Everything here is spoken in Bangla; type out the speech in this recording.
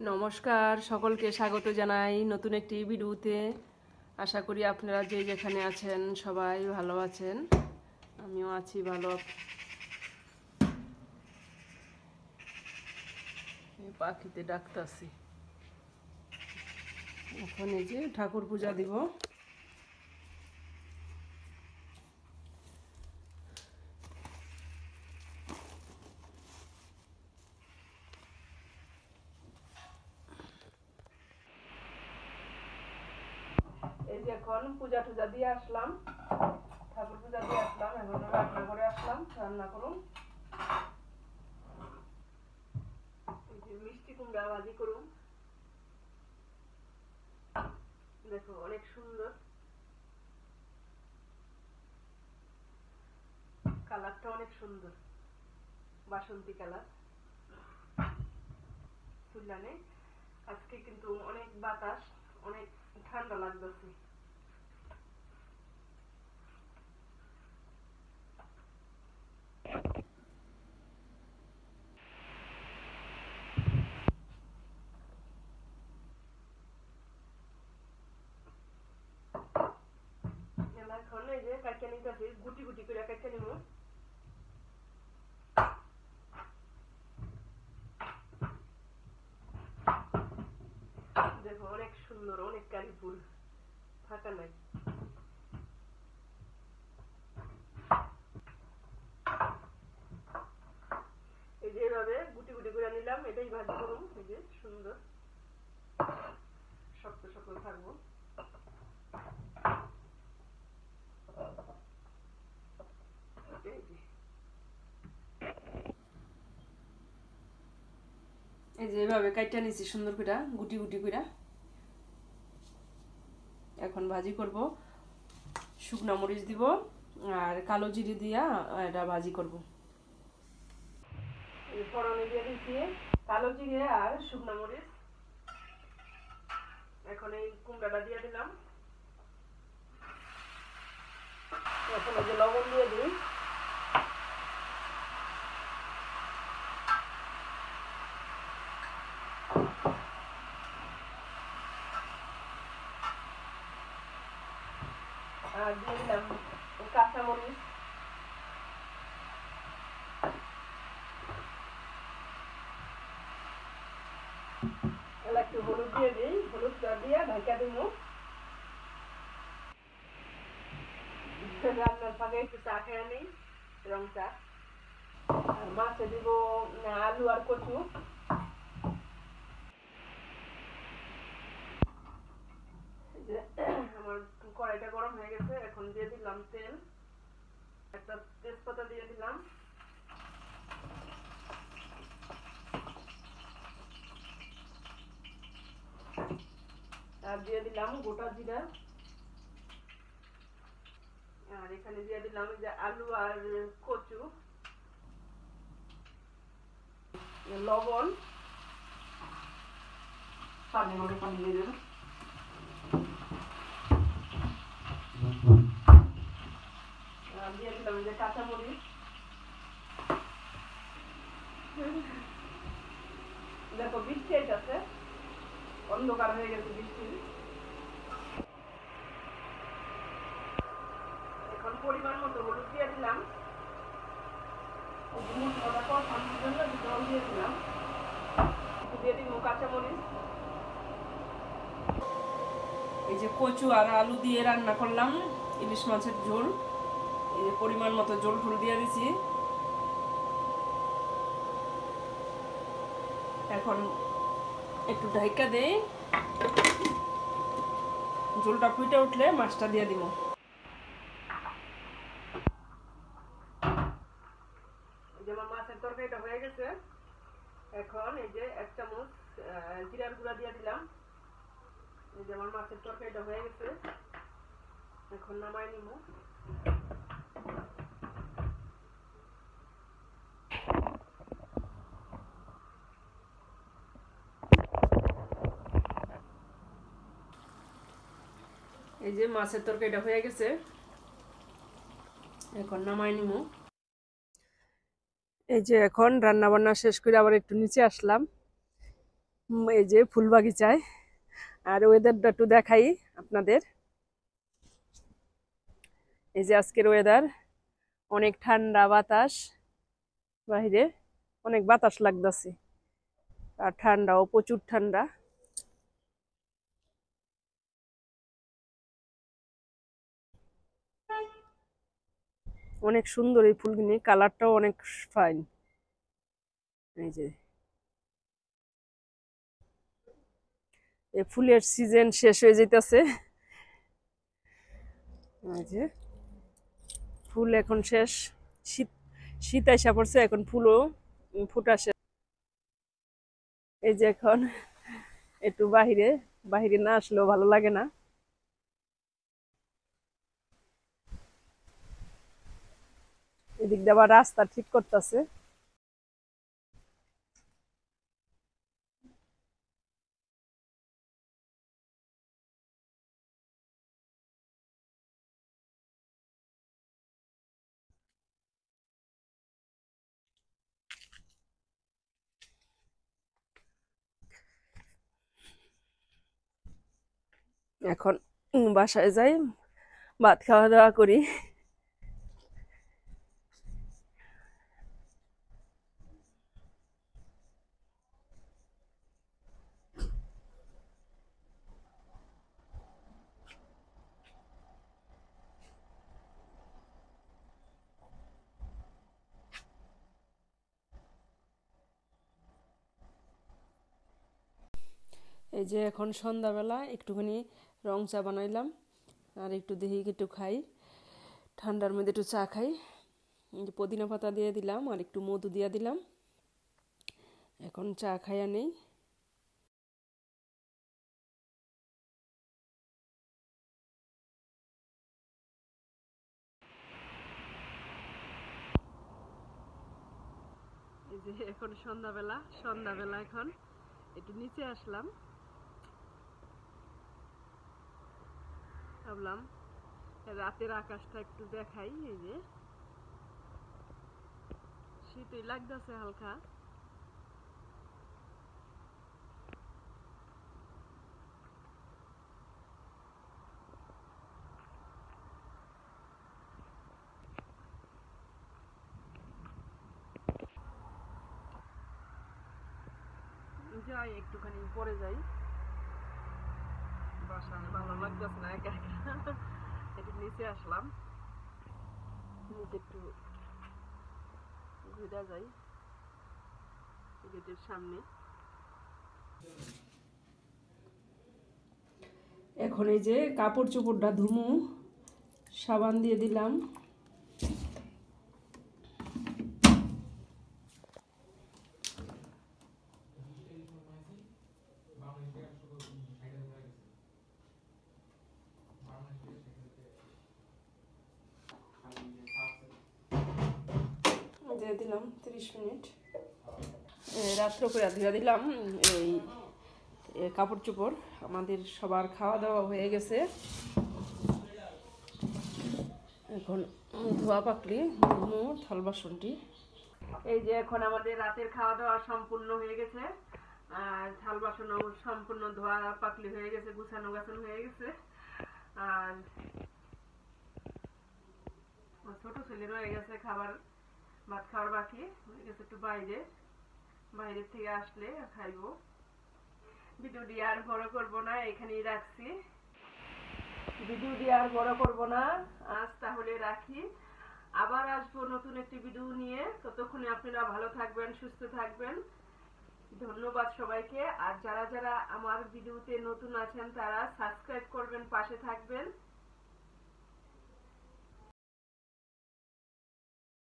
নমস্কার, সকলকে স্বাগত জানাই নতুন একটি ভিডিওতে। আশা করি আপনারা যে যেখানে আছেন সবাই ভালো আছেন। আমিও আছি ভালো। পাখিতে ডাকতাছি। এখন এই যে ঠাকুর পূজা দিব। এই যে এখন পূজা টুজা দিয়ে আসলাম, ঠাকুর পূজা দিয়ে আসলাম। এখন রান্না করে আসলাম, রান্না করুন। এই যে মিষ্টি কুমড়া ভাজি করুন। দেখো অনেক সুন্দর, কালারটা অনেক সুন্দর, বাসন্তী কালার। ফুলদানে আজকে কিন্তু অনেক বাতাস, অনেক ঠান্ডা লাগতেছে। এখন এই যে কাটতে নিতেছি, গুটি গুটি করে কাটতে নিব। দেখো অনেক সুন্দর, অনেক কালি ফুল, ফাঁকা নাই। এই যে এভাবে গুটি গুটি করে নিলাম, এটাই ভাজি করুন। এই যে সুন্দর শক্ত শক্ত থাকবো। এই যে এভাবে কাটতে নিছি সুন্দর করে, গুটি গুটি করে। এখন ভাজি করব, শুকনা মরিচ দিব আর কালো জিরে দিয়া এটা ভাজি করব। ফোড়নে দিয়ে দিচ্ছি কালো জিরে আর শুকনা মরিচ। এখন এই কুমড়াটা দিয়ে দিলাম। এখন এই যে লবণ দিয়ে দিই। আর দিয়ে দিলাম কাঁচামরিচ। একটু হলুদ দিয়ে দিই, হলুদটা দিয়ে ঢাকা দিব। রান্নার ফাঁকে একটু চা খেয়ে নিই, রং চা। আর মাছে দিব আলু আর কচু। আমার কড়াইটা গরম হয়ে গেছে, এখন দিয়ে দিলাম তেল, একটা তেজপাতা দিয়ে দিলাম। আর দিয়ে দিলাম গোটা জিরা। আর এখানে দিয়ে দিলাম যে আলু আর কচু, লবণ, পানি মতো পানি দিয়ে দেবো। দিয়ে দিলাম যে কাঁচামরিচ। দেখো বৃষ্টি আছে, অন্ধকার হয়ে গেছে বৃষ্টি। এখন পরিমাণ মতো হলুদ দিয়ে দিলাম। মশলাটা কষানোর জন্য জল দিয়ে দিলাম। দিয়ে দিব কাঁচামরিচ। এই যে কচু আর আলু দিয়ে রান্না করলাম ইলিশ মাছের ঝোল। এই যে পরিমাণ মতো ঝোল ঝোল দিয়ে দিছি। এখন একটু ঢাকা দেই, ঝোলটা ফুটে উঠলে মাছটা দিয়ে দিব। এই যে আমার মাছের তরকারিটা হয়ে গেছে। এখন এই যে 1 চামচ জিরার গুঁড়া দিয়ে দিলাম। এই যে আমার মাছের তরকারিটা হয়ে গেছে, এখন নামাই নিব। এই যে মাছের তরকারিটা হয়ে গেছে, এখন নামাই নিব। এই যে এখন রান্না বান্না শেষ করে আবার একটু নিচে আসলাম। এই যে ফুল বাগিচায়, আর ওয়েদারটা একটু দেখাই আপনাদের। এই যে আজকের ওয়েদার, অনেক ঠান্ডা বাতাস, বাইরে অনেক বাতাস লাগতেছে, আর ঠান্ডাও প্রচুর ঠান্ডা। অনেক সুন্দর এই ফুলগুলি, কালারটাও অনেক ফাইন। এই যে এই ফুলের সিজন শেষ হয়ে যেতেছে। এই যে ফুল এখন শেষ, শীত শীত আইসা পড়ছে, এখন ফুলও ফুটা শেষ। এই যে এখন একটু বাহিরে, বাহিরে না আসলেও ভালো লাগে না। এদিক দিয়ে আবার রাস্তা ঠিক করতেছে। এখন বাসায় যাই, ভাত খাওয়া দাওয়া করি। এই যে এখন সন্ধ্যাবেলা একটুখানি রং চা বানাইলাম, আর একটু দেখি একটু খাই, ঠান্ডার মধ্যে একটু চা খাই। এই যে পুদিনা পাতা দিয়ে দিলাম আর একটু মধু দিয়ে দিলাম, এখন চা খাইয়া নেই। এই যে এখন সন্ধ্যাবেলা, সন্ধ্যাবেলা এখন একটু নিচে আসলাম, ভাবলাম রাতের আকাশটা একটু দেখাই। এই যে শীতই লাগতেছে হালকা। যাই একটুখানি পরে যাই, বাসায় ভালো লাগতেছে না একা একা, একটু নিচে আসলাম, নিচে একটু ঘুরে যাই গেটের সামনে। এখন এই যে কাপড় চোপড়টা ধুমু, সাবান দিয়ে দিলাম। দিয়ে দিলাম 30 মিনিট, রাত্র করে ধুয়ে দিলাম এই কাপড় চোপড়। আমাদের সবার খাওয়া দাওয়া হয়ে গেছে, এখন ধোয়া পাকলি ধুমু থাল বাসনটি। এই যে এখন আমাদের রাতের খাওয়া দাওয়া সম্পূর্ণ হয়ে গেছে, আর থাল বাসনও সম্পূর্ণ ধোয়া পাকলি হয়ে গেছে, গুছানো গাছানো হয়ে গেছে। আর ছোট ছেলে রয়ে গেছে খাবার, ভাত খাওয়ার বাকি হয়ে গেছে, একটু বাইরের থেকে আসলে খাইবো। ভিডিওটি আর বড় করবো না, এখানেই রাখছি। ভিডিওটি আর বড় করবো না, আজ তাহলে রাখি। আবার আসবো নতুন একটি ভিডিও নিয়ে, ততক্ষণে আপনারা ভালো থাকবেন, সুস্থ থাকবেন। ধন্যবাদ সবাইকে। আর যারা যারা আমার ভিডিওতে নতুন আছেন তারা সাবস্ক্রাইব করবেন, পাশে থাকবেন।